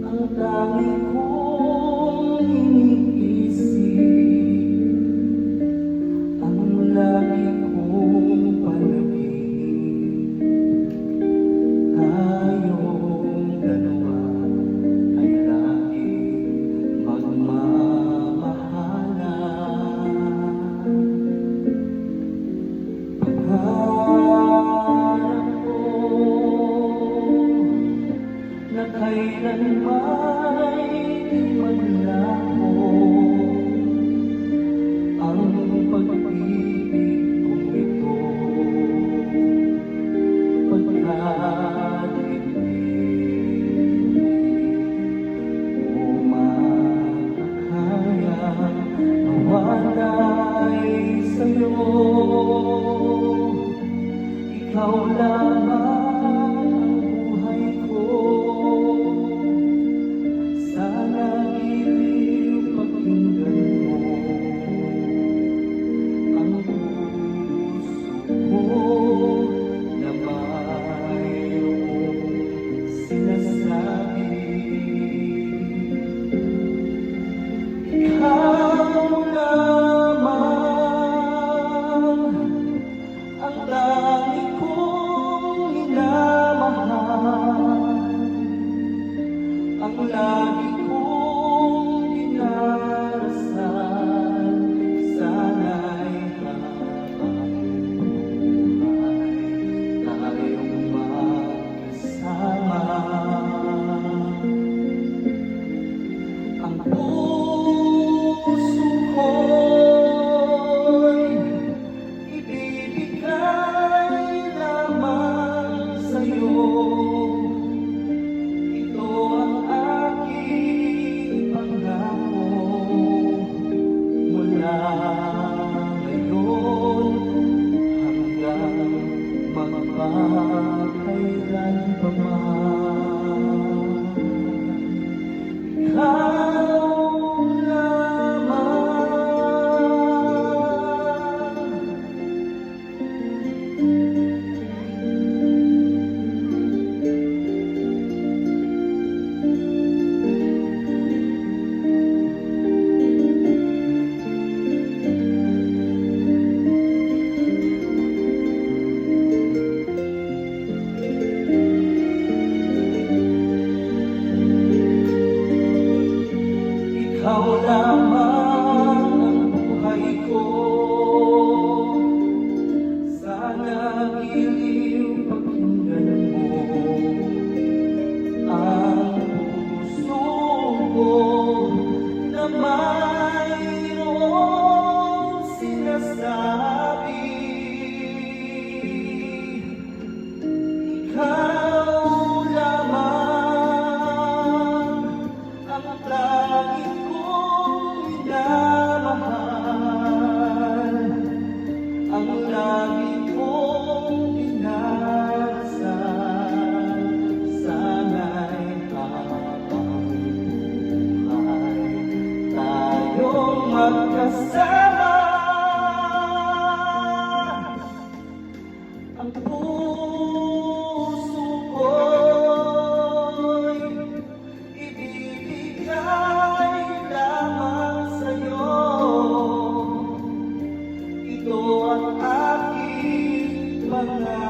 ang tanging kong iniisip, ang lagi kong panaginip. Tayong dalawa ay lagi magmamahalan. Pangarap ko na kailanman di maglaho ang pag-ibig kong ito, pagkat hindi ko makakayang mawalay sa'yo. Ikaw lamang ang buhay ko, sana giliw pakinggan mo ang puso ko na mayroong sinasabi. Ikaw lamang ang lagi kong minamahal, ang lagi kong dinarasal. Sana'y habang buhay tayong magkasama. Ang puso ko'y ibibigay lamang sa'yo. Ito ang aking pangako mula ngayon hanggang magpakailanpaman. Ikaw lamang. Ikaw lamang ang buhay ko, sana giliw pakinggan mo ang puso ko na mayroong sinasabi. Ikaw lamang ang lagi kong minamahal, ang lagi kong dinarasal. Sana'y habang buhay tayong magkasama. Ang puso ko'y ibibigay lamang sa'yo. Ito ang aking mga